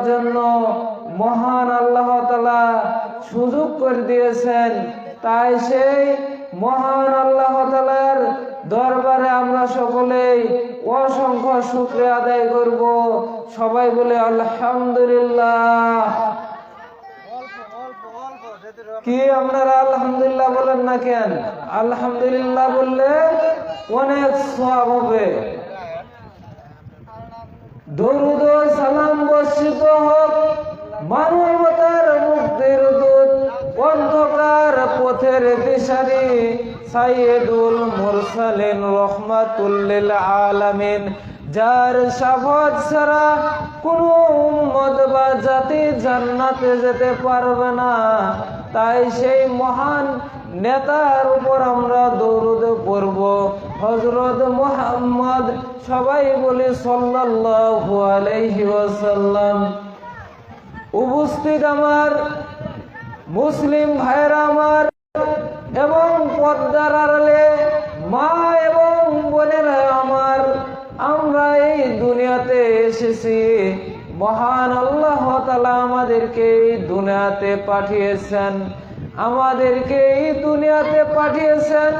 জন্য মহান আল্লাহ তাআলা সুযোগ করে দিয়েছেন। তাই সেই মহান আল্লাহ তাআলার দরবারে আমরা সকলেই অসংখ্য শুকরিয়া আদায় করব। সবাই বলে আলহামদুলিল্লাহ। কি আপনারা আলহামদুলিল্লাহ বলেন না কেন? আলহামদুলিল্লাহ বললে অনেক সওয়াব হবে। দরুদ ও সালাম বর্ষিত হোক মানবতার মুক্তির দূত, অন্ধকার পথের দিশারি, সাইয়্যিদুল মুরসালিন রহমাতুল লিল আলামিন, যার শাফাত ছাড়া কোন উম্মত বা জাতি জান্নাতে যেতে পারবে না। তাই সেই মহান নেতার উপর আমরা দরুদ পড়ব, হযরত মুহাম্মদ। সবাই বলি সাল্লাল্লাহু আলাইহি ওয়াসাল্লাম। উপস্থিত আমার মুসলিম ভাইরা আমার এবং পর্দার আড়ালে মা এবং বোনেরা আমার, আমরা এই দুনিয়াতে এসেছি। মহান আল্লাহ তাআলা আমাদেরকে এই দুনিয়াতে পাঠিয়েছেন, আমাদেরকে এই দুনিয়াতে পাঠিয়েছেন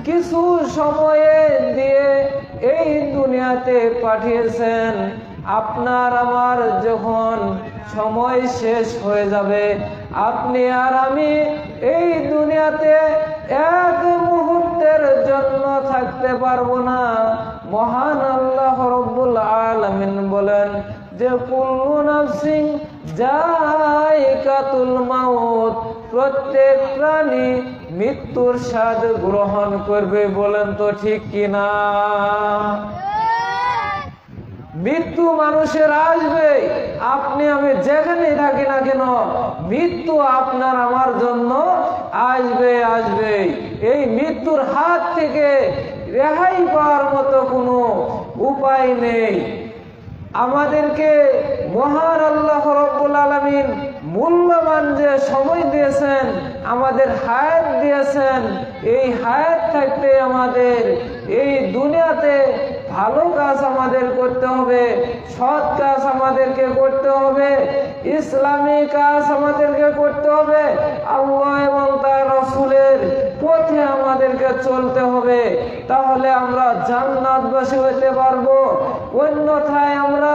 কিছু সময়ে দিয়ে এই দুনিয়াতে পাঠিয়েছেন। আপনার আমার যখন সময় শেষ হয়ে যাবে, আপনি আর আমি এই দুনিয়াতে এক মুহূর্তের জন্য থাকতে পারবো না। মহান আল্লাহ রব্বুল আলামিন বলেন যে কুল্লু নাফসিন যায়িকাতুল মাউত, প্রত্যেক প্রাণী মৃত্যুর স্বাদ গ্রহণ করবে। বলেন তো ঠিক কিনা? মৃত্যু মানুষের আসবে, আপনি আমি যেখানেই থাকি না কেন মৃত্যু আপনার আমার জন্য আসবে আসবে। এই মৃত্যুর হাত থেকে রেহাই পাওয়ার মতো কোনো উপায় নেই। আমাদেরকে মহান আল্লাহ রাব্বুল আলামিন মূল্যবান যে সময় দিয়েছেন, আমাদের হায়াত দিয়েছেন, এই হায়াত থাকতে আমাদের এই দুনিয়াতে ভালো কাজ আমাদের করতে হবে, সৎ কাজ আমাদেরকে করতে হবে, ইসলামী কাজ আমাদেরকে করতে হবে, আল্লাহ এবং তার রাসূলের পথে আমাদেরকে চলতে হবে। তাহলে আমরা জান্নাতবাসী হতে পারবো। অন্যথায় আমরা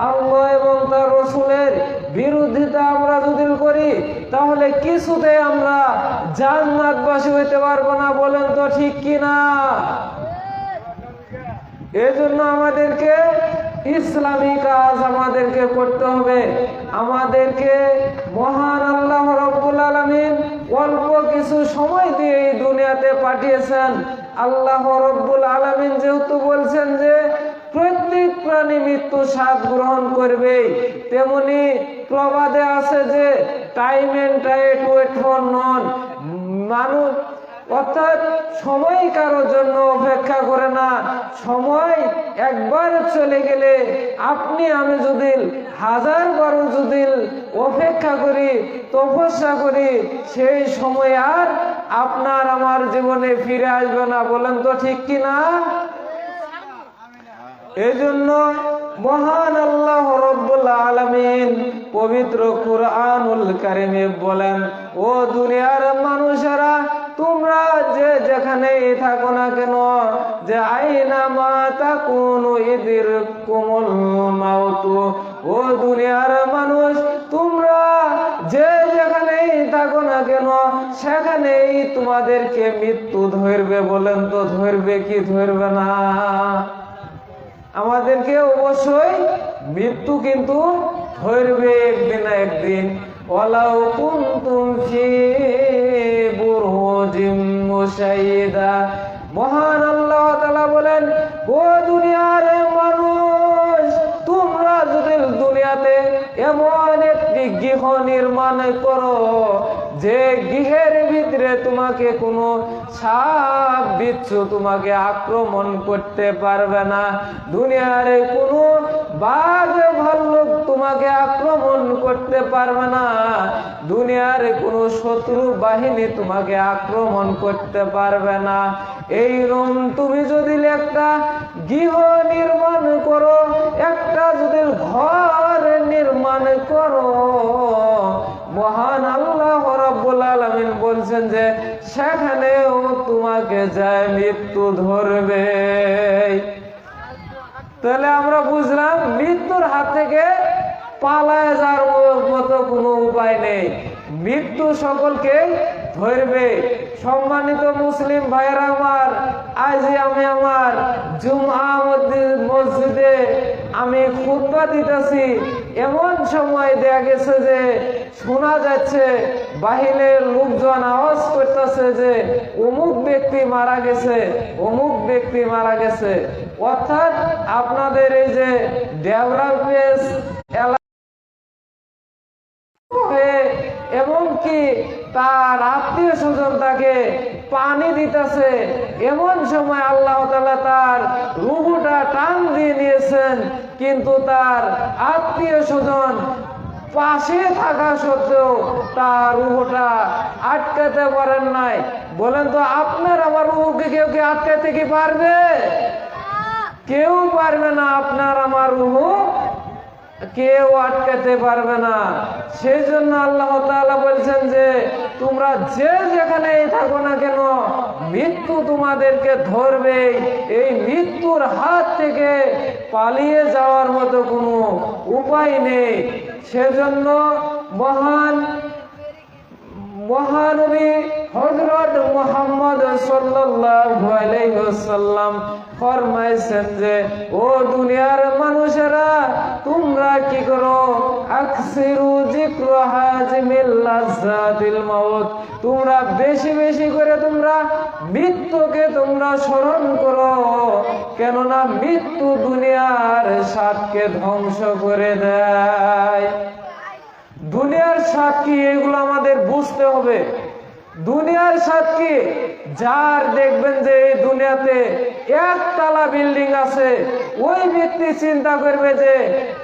আল্লাহ এবং তার রাসূলের বিরোধিতা আমরা যদি করি, তাহলে কিছুতে আমরা জান্নাতবাসী হতে পারবো না। বলেন তো ঠিক কিনা? এজন্য আমাদেরকে ইসলামী কাজ আমাদেরকে করতে হবে। আমাদেরকে মহান আল্লাহ রাব্বুল আলামিন অল্প কিছু সময় দিয়ে এই দুনিয়াতে পাঠিয়েছেন। আল্লাহ রাব্বুল আলামিন যেহেতু বলছেন যে প্রত্যেক প্রাণী মৃত্যু স্বাদ গ্রহণ করবে, তেমনি প্রবাদে আছে যে time and tide wait for none, মানুষ অর্থাৎ সময় কারোর জন্য অপেক্ষা করে না। সময় একবার চলে গেলে আপনি আমি যদি হাজারবারও যদি অপেক্ষা করি, তপস্যা করি, সেই সময় আর আপনার আমার জীবনে ফিরে আসবে না। বলেন তো ঠিক কিনা? এজন্য মহান আল্লাহ রাব্বুল আলামিন পবিত্র কুরআনুল কারীমে বলেন, ও দুনিয়ার মানুষেরা, তোমরা যে যেখানেই থাকো না কেন, যে আইনা মা তাকুনু ইদরিকুমুল মাউত, ও দুনিয়ার মানুষ, তোমরা যে যেখানেই থাকো না কেন সেখানেই তোমাদেরকে মৃত্যু ধরবে। বলেন তো ধরবে কি ধরবে না? আমাদেরকে অবশ্যই মৃত্যু কিন্তু ধরবে একদিন না একদিন। ওয়ালাউ কুনতুম ফি বুরুজিম মুশাইয়্যিদা, মহান আল্লাহ তাআলা বলেন, ও দুনিয়ার মানুষ, তোমরা যদি দুনিয়াতে এমন একটি গৃহ নির্মাণ করো যে গৃহের ভিতরে তোমাকে কোনো সাপ বিচ্ছু তোমাকে আক্রমণ করতে পারবে না, দুনিয়ার কোনো বাঘ ভাল্লুক তোমাকে আক্রমণ করতে পারবে না, দুনিয়ার কোনো শত্রু বাহিনী তোমাকে আক্রমণ করতে পারবে না। এই রুম তুমি যদি একটা গৃহ নির্মাণ করো, একটা যদি ঘর নির্মাণ বলছেন যে সেখানেও তোমাকে যায় মৃত্যু ধরবে। তাহলে আমরা বুঝলাম মৃত্যুর হাত থেকে পালায় যাওয়ার মতো কোনো উপায় নেই, মৃত্যু সকলকে ধরবে। সম্মানিত মুসলিম ভাইয়েরা আমার, আজ আমি আমার জুমআ মসজিদে আমি খুতবা দিতেছি, এমন সময় দেখা গেছে যে শোনা যাচ্ছে বাহিরের লোকজন আওয়াজ করতেছে যে অমুক ব্যক্তি মারা গেছে, অমুক ব্যক্তি মারা গেছে। অর্থাৎ আপনাদের এই যে ডেভেলপমেন্ট এমনকি তার আত্মীয় স্বজন তাকে পানি দিতেছে, এমন সময় আল্লাহ তাআলা তার রূহটা টান দিয়ে নিয়েছেন, কিন্তু তার আত্মীয় স্বজন পাশে থাকা সত্ত্বেও তার রূহটা আটকাতে পারেন নাই। বলেন তো আপনার আমার রূহকে কেউ কি আটকাতে কি পারবে? কেউ পারবে না, আপনার আমার রূহ কেউ আটকাতে পারবে না। সেই জন্য আল্লাহ তাআলা বলছেন যে তোমরা যে যেখানেই থাকো না কেন মৃত্যু তোমাদেরকে ধরবে। এই মৃত্যুর হাত থেকে পালিয়ে যাওয়ার মতো কোনো উপায় নেই। সেজন্য মহানবী হযরত মুহাম্মদ সাল্লাল্লাহু আলাইহি ওয়াসাল্লাম ফরমাইছেন যে ও দুনিয়ার মানুষেরা, তোমরা কি করো? আকসিরু যিকরা হাজিমিল লাযাতিল মাউত, তোমরা বেশি বেশি করে তোমরা মৃত্যুকে তোমরা স্মরণ করো, কেননা মৃত্যু দুনিয়ার স্বাদকে ধ্বংস করে দেয়। দুনিয়ার স্বাদ কি এগুলো আমাদের বুঝতে হবে। দুনিয়ার স্বাদ কি? যার দেখবেন যে এই দুনিয়াতে একতলা বিল্ডিং আছে, ওই ব্যক্তি চিন্তা করবে যে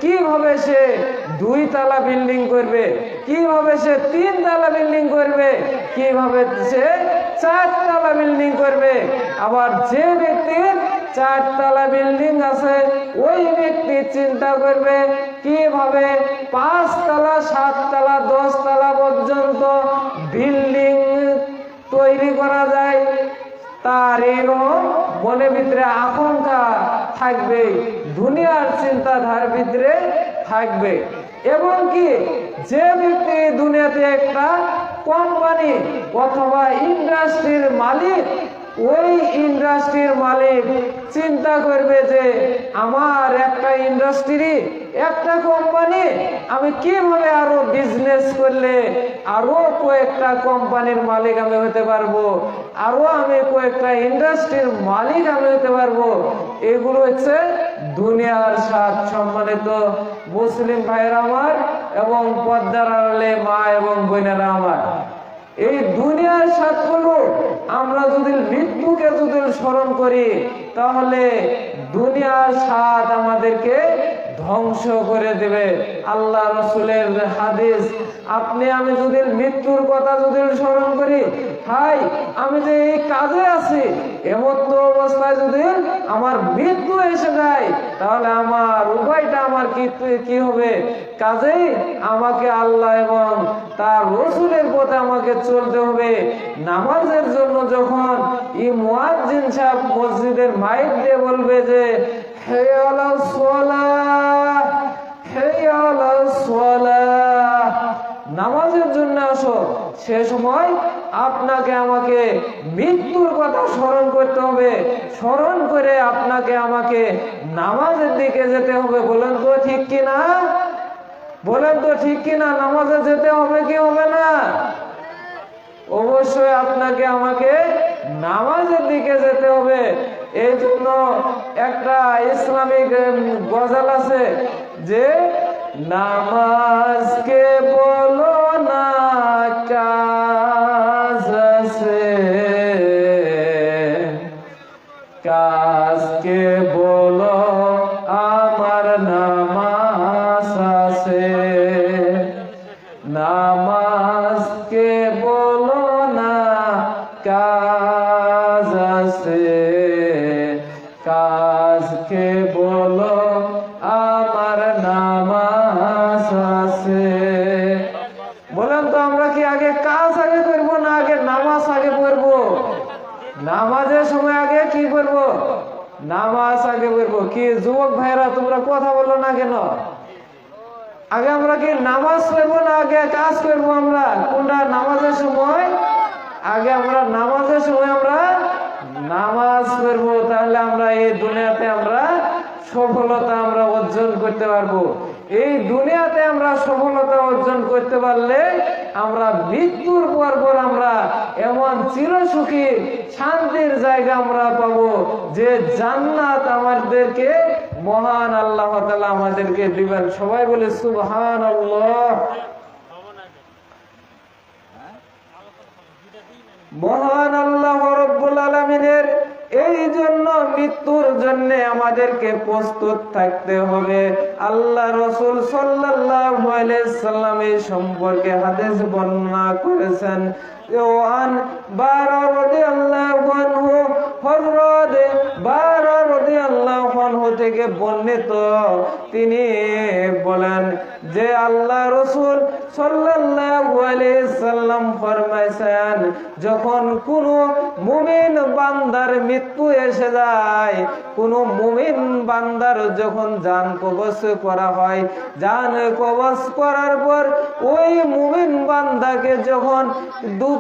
কিভাবে সে 2 তলা বিল্ডিং করবে, কিভাবে সে 3 তলা বিল্ডিং করবে, কিভাবে সে 4 তলা বিল্ডিং করবে। আবার যে ব্যক্তির 4 তলা বিল্ডিং আছে, ওই ব্যক্তি চিন্তা করবে কিভাবে 5 তলা 7 তলা 10 তলা পর্যন্ত বিল্ডিং তৈরি করা যায়। তার এরকম মনের ভিতরে আকাঙ্ক্ষা থাকবে, দুনিয়ার চিন্তাধারার ভিতরে থাকবে। এবং কি যে ব্যক্তি দুনিয়াতে একটা কোম্পানি অথবা ইন্ডাস্ট্রির মালিক, ওই ইন্ডাস্ট্রির মালিক চিন্তা করবে যে আমার একটা ইন্ডাস্ট্রি, একটা কোম্পানি, আমি কিভাবে আরো বিজনেস করলে আরো কয়েকটা কোম্পানির মালিক আমি হতে পারবো, আরো আমি কয়েকটা ইন্ডাস্ট্রির মালিক আমি হতে পারবো। এগুলো হচ্ছে দুনিয়ার স্বাদ। সম্মানিত মুসলিম ভাইয়েরা আমার এবং পর্দার আড়ালে মা এবং বোনেরা আমার, এই দুনিয়ার স্বাদগুলো আমরা যদি মৃত্যুকে যদি স্মরণ করি, তাহলে দুনিয়ার স্বাদ আমাদেরকে ধ্বংস করে দেবে। আল্লাহ রাসূলের হাদিস, আপনি আমি যদি মৃত্যুর কথা যদি স্মরণ করি, হাই আমি যে এই কাজে আছি, এমন অবস্থায় যদি আমার মৃত্যু এসে যায়, তাহলে আমার উপায়টা আমার কি হবে? কাজেই আমাকে আল্লাহ এবং তার রাসূলের পথে আমাকে চলতে হবে। নামাজের জন্য যখন এই মুয়াজ্জিন সাহেব মসজিদের মাইক দিয়ে বলবে যে হাইয়া আলাস সালাহ, হাইয়া আলাস সালাহ, নামাজের জন্য আসো, সে সময় আপনাকে আমাকে মৃত্যুর কথা স্মরণ করতে হবে। স্মরণ করে আপনাকে আমাকে নামাজের দিকে যেতে হবে। বলেন তো ঠিক কিনা? বলেন তো ঠিক কিনা? নামাজে যেতে হবে কি হবে না? অবশ্যই আপনাকে আমাকে নামাজের দিকে যেতে হবে। এই জন্য একটা ইসলামিক গজল আছে যে নামাজকে বলো না কাজ আছে, কাজকে বলো আমার নামাজ আছে, নামাজকে বলো না কাজ আছে, কাজকে বলো আমার নামাজ আছে। বলেন তো আমরা কি আগে কাজ আগে করবো না আগে নামাজ নামাজের সময় আগে কি করব? নামাজ আগে করবো। কি যুবক ভাইরা তোমরা কথা বলো না কেন? আগে আমরা কি নামাজ পড়বো না আগে কাজ করবো? আমরা কোনটা? নামাজের সময় আগে আমরা নামাজের সময় আমরা নামাজ পড়বো, তাহলে আমরা এই দুনিয়াতে আমরা সফলতা আমরা অর্জন করতে পারবো। এই দুনিয়াতে আমরা সফলতা অর্জন করতে পারলে আমরা মৃত্যুর পর আমরা এমন চিরসুখী শান্তির জায়গা আমরা পাবো যে জান্নাত আমাদেরকে মহান আল্লাহ তাআলা আমাদেরকে দিবেন। সবাই বলে সুবহানাল্লাহ। মহান আল্লাহ রাব্বুল আলামিনের এই জন্য মৃত্যুর জন্য আমাদেরকে প্রস্তুত থাকতে হবে। আল্লাহ রাসূল সাল্লাল্লাহু আলাইহি সাল্লাম এই সম্পর্কে হাদিস বর্ণনা করেছেন। ওয়ান বারা রাদিয়াল্লাহু আনহু, হযরত বারা রাদিয়াল্লাহু আনহু থেকে বর্ণিত, তিনি বলেন যে আল্লাহ রাসূল সাল্লাল্লাহু আলাইহি সাল্লাম ফরমাইছেন, যখন কোন মুমিন বান্দার মৃত্যু এসে যায়, কোন মুমিন বান্দার যখন জান কবজ করা হয়, জান কবজ করার পর ওই মুমিন বান্দাকে যখন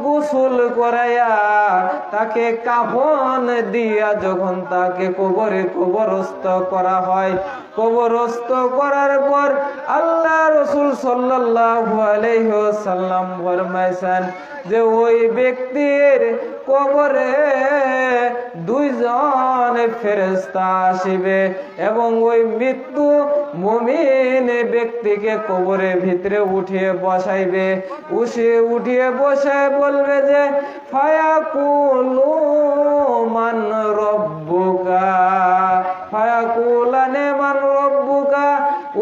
গোসল করাইয়া তাকে কাফন দিয়া যখন তাকে কবরস্থ করা হয়, কবরস্থ করার পর আল্লাহ রাসূল সাল্লাল্লাহু আলাইহি ওয়াসাল্লাম ফরমাইছেন যে ওই ব্যক্তির কবরে দুইজন ফেরেশতা আসিবে এবং ওই মৃত্যু মুমিন ব্যক্তিকে কবরের ভিতরে উঠিয়ে বসাইবে। উঠিয়ে বসায় বলবে যে ফায়াকুলু মান রব্বুকা, ফায়াকুলানে মান রব্বুকা।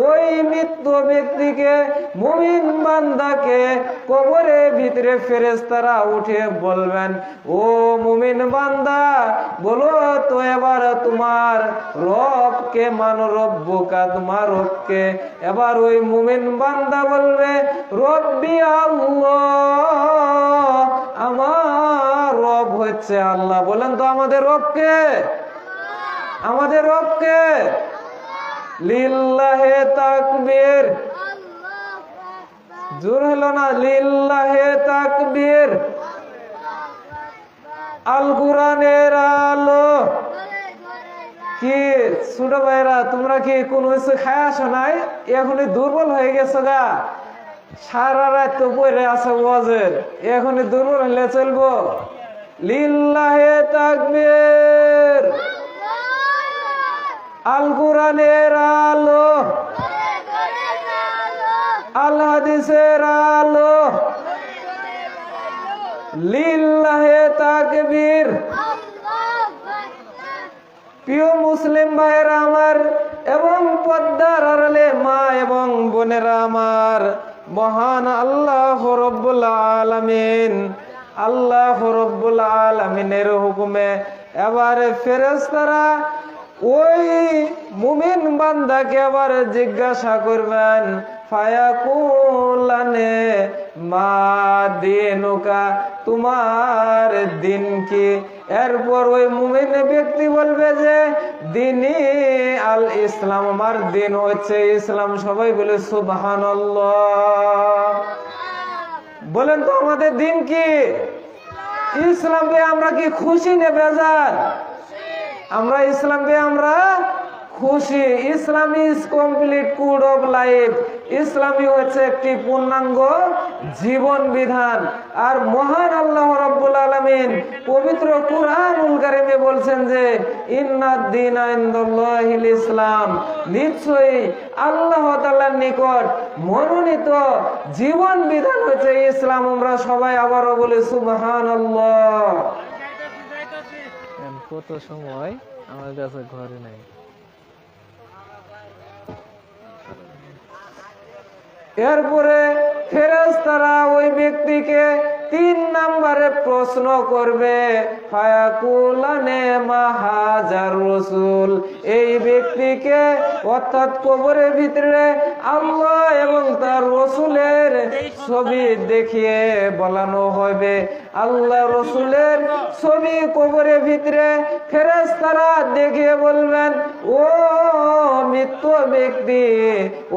ওই মৃত্যু ব্যক্তিকে মুমিন বান্দাকে কবরের ভিতরে ফেরেশতারা উঠিয়ে বলবেন, ও মুমিন বান্দা, বলো তো এবার তোমার রবকে, মান রব্বুকা, তোমার রবকে। এবার ওই মুমিন বান্দা বলবে রব্বি আল্লাহ, আমার রব হচ্ছে আল্লাহ। বলেন তো আমাদের রবকে? আমাদের রবকে? লিল্লাহে তাকবীর। জোর হলো না? লিল্লাহে তাকবীর। আল কোরআনের আলো। কি ছোট ভাইরা, তোমরা কি কোন কিছু খায় আসো নাই? এখনই দুর্বল হয়ে গেছো গা? সারা রাত তো পড়ে আছে ওয়াজের, এখনই দুর্বল হলে চলবো? লিল্লাহে তাকবীর। আল কোরআনের আলো, আল হাদিসের আলো। লিল্লাহে তাকবীর। প্রিয় মুসলিম ভাইয়েরা আমার এবং পর্দার আড়ালে মা এবং বোনেরা আমার, মহান আল্লাহ রাব্বুল আলামিন, আল্লাহ রাব্বুল আলামিনের হুকুমে এবার ফেরেশতারা ওই মুমিন বান্দাকে আবার জিজ্ঞাসা করবেন, ফায়াকুলানে মা দিনুকা, তোমার দিন কি? এরপর ওই মুমিন ব্যক্তি বলবে যে দিনই আল ইসলাম, আমার দিন হচ্ছে ইসলাম। সবাই বলে সুবহানাল্লাহ। বলেন তো আমাদের দিন কি? ইসলাম পেয়ে আমরা কি খুশি না বেজার? আমরা ইসলাম পেয়ে আমরা খুশি। Islam is complete code of life. ইসলামই হচ্ছে একটি পূর্ণাঙ্গ জীবন বিধান। আর মহান আল্লাহ রাব্বুল আলামিন পবিত্র কুরআনুল কারীমে বলছেন যে ইন্নাদ দীনা ইনদাল্লাহিল ইসলাম, নিশ্চয়ই আল্লাহ তাআলার নিকট মনোনীত জীবন বিধান হচ্ছে ইসলাম। আমরা সবাই আবারও বলি সুবহানাল্লাহ। কত সময় আমার কাছে ঘরে নাই। এরপরে ফেরেশতারা ওই ব্যক্তিকে 3 নম্বরে প্রশ্ন করবে, ফায়াকুলানে মা হাজার রাসূল। এই ব্যক্তিকে অর্থাৎ কবরের ভিতরে আল্লাহ এবং তার রাসূলের ছবি দেখিয়ে বলানো হবে। আল্লাহ রসুলের ছবি কবরের ভিতরে ফেরেশতারা দেখিয়ে বলবেন, ও মৃত ব্যক্তি,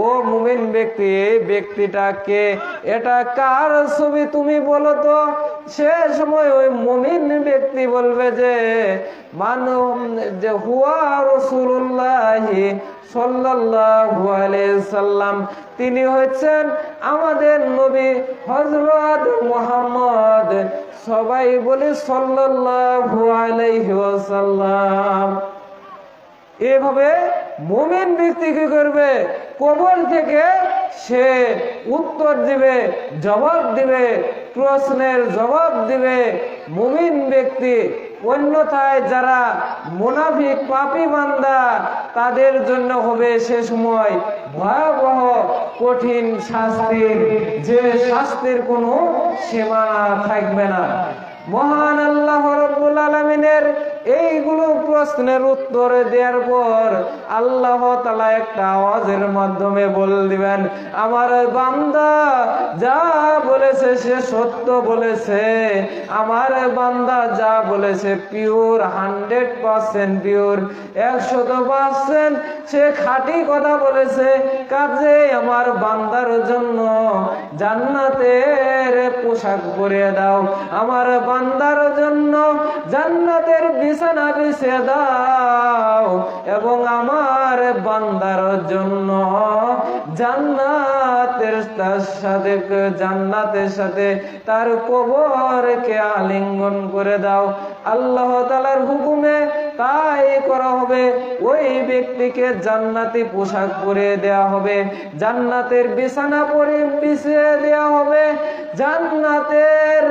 ও মুমিন ব্যক্তি, এই ব্যক্তিটাকে, এটা কার ছবি তুমি বলো তো। সে সময় ওই মুমিন ব্যক্তি বলবে যে হুয়া রাসূলুল্লাহি সাল্লাল্লাহু আলাইহি সাল্লাম, তিনি হচ্ছেন আমাদের নবী হযরত মুহাম্মদ। সবাই বলে সাল্লাল্লাহু আলাইহি ওয়াসাল্লাম। এভাবে মুমিন ব্যক্তি কি করবে, কবর থেকে সে উত্তর দিবে, জবাব দিবে, প্রশ্নের জবাব দিবে মুমিন ব্যক্তি। অন্যথায় যারা মুনাফিক পাপী বান্দা, তাদের জন্য হবে সে সময় ভয়াবহ কঠিন শাস্তির, যে শাস্তির কোনো সীমানা থাকবে না। মহান আল্লাহ রাব্বুল আলামিনের এইগুলো প্রশ্নের উত্তর দেওয়ার পর আল্লাহ তাআলা একটা আওয়াজের মাধ্যমে বলে দিবেন, আমার বান্দা যা বলেছে সে সত্য বলেছে, আমার বান্দা যা বলেছে পিওর, 100% পিওর, 100% সে খাঁটি কথা বলেছে। কাজে আমার বান্দার জন্য জান্নাতের পোশাক পরিয়ে দাও, আমার বান্দার জন্য জান্নাতের বিছানা বিছিয়ে দাও, এবং আমার বান্দার জন্য জান্নাতের সাথে তার কবরকে আলিঙ্গন করে দাও। আল্লাহ তাআলার হুকুমে তাই করা হবে। ওই ব্যক্তিকে জান্নাতি পোশাক পরিয়ে দেওয়া হবে, জান্নাতের বিছানা বিছিয়ে দেওয়া হবে, জান্নাতের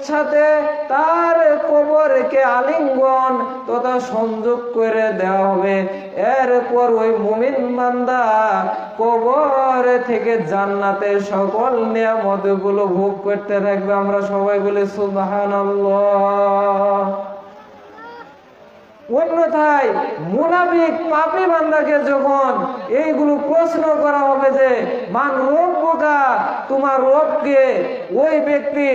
সাথে তার কবরকে আলিঙ্গন তথা সংযোগ করে দেওয়া হবে। এরপর ওই মুমিন বান্দা কবর থেকে জান্নাতের সকল নিয়ামত গুলো ভোগ করতে থাকবে। আমরা সবাই বলি সুবহানাল্লাহ। অন্যথায় মুনাফিক পাপী বান্দাকে যখন এইগুলো প্রশ্ন করা হবে যে মান রব্বুকা, তোমার রবকে, ওই ব্যক্তি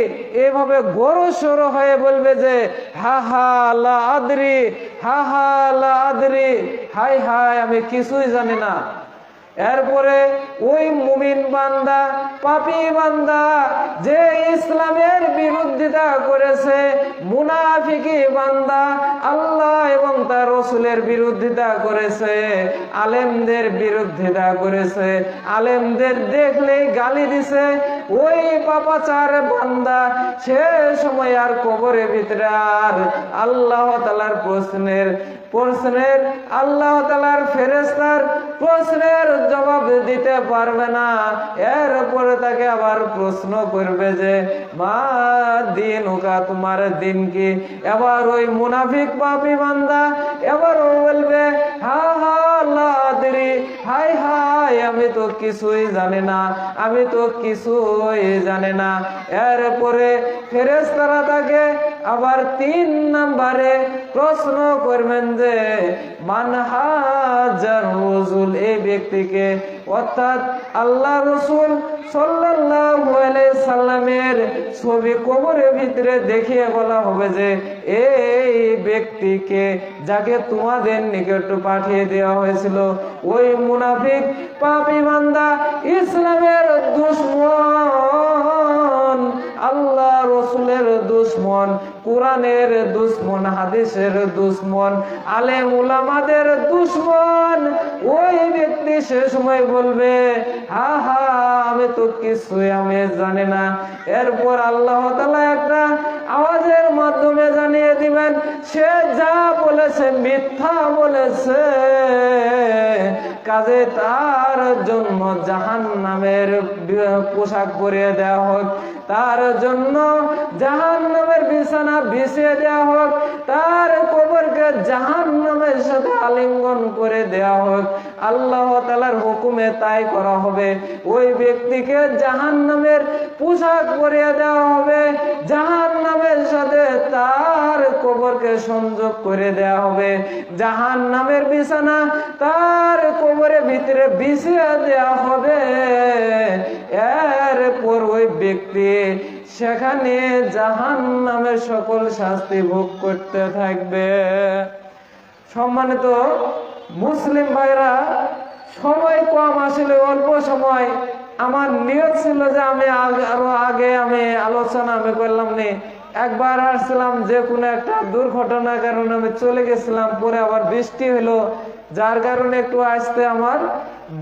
এভাবে গরসর হয়ে বলবে যে হা হা লা আদরি, হা হা লা আদরি, হাই হাই আমি কিছুই জানি না। এরপরে ওই মুমিন বান্দা, পাপী বান্দা, যে ইসলামের বিরোধিতা করেছে, মুনাফিকি বান্দা, আল্লাহ এবং তার রাসূলের বিরোধিতা করেছে, আলেমদের বিরোধিতা করেছে, আলেমদের দেখলেই গালি দিছে, ওই পাপাচার বান্দা সে সময় আর কবরের ভিতরে আর আল্লাহ তাআলার প্রশ্নের আল্লাহ তাআলার ফেরেশতার প্রশ্নের জবাব দিতে পারবে না। এরপরে তাকে আবার প্রশ্ন করবে যে মা দিনুকা, তোমার দিন কি। এবার ওই মুনাফিক পাপী বান্দা এবার বলবে হা হা লা আদরি, হাই হাই আমি তো কিছুই জানি না, আমি তো কিছুই জানি না। এরপরে ফেরেশতারা তাকে আবার 3 নম্বরে প্রশ্ন করবেন যে মান হাজার রাসূল, এই ব্যক্তিকে, অর্থাৎ আল্লাহ রাসূল সাল্লাল্লাহু আলাইহি সাল্লামের ছবি কবরের ভিতরে দেখিয়ে বলা হবে যে এই ব্যক্তিকে, যাকে তোমাদের নিকট পাঠিয়ে দেওয়া হয়েছিল, ওই মুনাফিক পাপী বান্দা, ইসলামের দুশমন, আল্লাহ রসুলের দুশমন, কোরআনের দুশমন, হাদিসের দুশমন, আলেম উলামাদের দুশমন। ওই ব্যক্তি সে সময় বলবে হা হা আমি তো কিছুই আমি জানি না। এরপর আল্লাহ তাআলা একটা আওয়াজের মাধ্যমে জানিয়ে দিবেন সে যা বলেছে মিথ্যা বলেছে, কাজে তার জন্য জাহান্নামের পোশাক পরিয়ে দেওয়া হোক, তার জন্য জাহান্নামের বিছানা বিছিয়ে দেওয়া হোক, তার কবরকে জাহান্নামের সাথে আলিঙ্গন করে দেওয়া হোক। আল্লাহ তাআলার হুকুমে তাই করা হবে। ওই ব্যক্তিকে জাহান্নামের পোশাক পরিয়ে দেওয়া হবে, জাহান্নামের সাথে তার কবরকে সংযোগ করে দেওয়া হবে, জাহান্নামের বিছানা তার কবরের ভিতরে বিছিয়ে দেওয়া হবে। ব্যক্তি সেখানে জাহান্নামের সকল শাস্তি ভোগ করতে থাকবে। সম্মানিত মুসলিম ভাইরা, সময় কম, আসলে অল্প সময়। আমার নিয়ত ছিল যে আমি আরো আগে আলোচনা করলাম নি। একবার আসছিলাম, যে কোনো একটা দুর্ঘটনার কারণে আমি চলে গেছিলাম, পরে আবার বৃষ্টি হলো, যার কারণে একটু আসতে আমার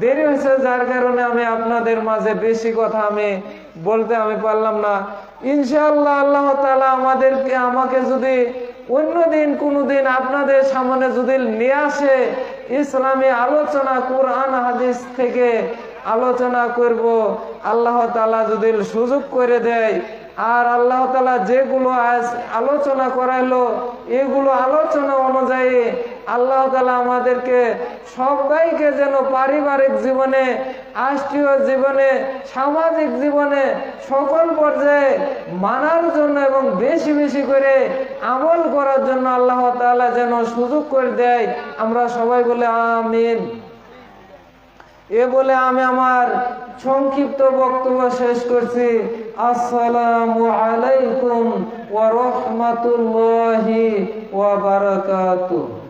দেরি হয়েছে, যার কারণে আমি আপনাদের মাঝে বেশি কথা বলতে পারলাম না। ইনশাআল্লাহ আল্লাহ তাআলা আমাকে যদি অন্যদিন কোনোদিন আপনাদের সামনে যদি নিয়ে আসে, ইসলামী আলোচনা, কোরআন হাদিস থেকে আলোচনা করব, আল্লাহ তাআলা যদি সুযোগ করে দেয়। আর আল্লাহ তাআলা যেগুলো আজ আলোচনা করাইলো, এগুলো আলোচনা অনুযায়ী আল্লাহ তাআলা আমাদেরকে সবাইকে যেন পারিবারিক জীবনে, রাষ্ট্রীয় জীবনে, সামাজিক জীবনে সকল পর্যায়ে মানার জন্য এবং বেশি বেশি করে আমল করার জন্য আল্লাহ তাআলা যেন সুযোগ করে দেয়। আমরা সবাই বলে আমিন। এ বলে আমি আমার সংক্ষিপ্ত বক্তব্য শেষ করছি। আসসালামু আলাইকুম ওয়া রাহমাতুল্লাহি ওয়া বারাকাতুহু।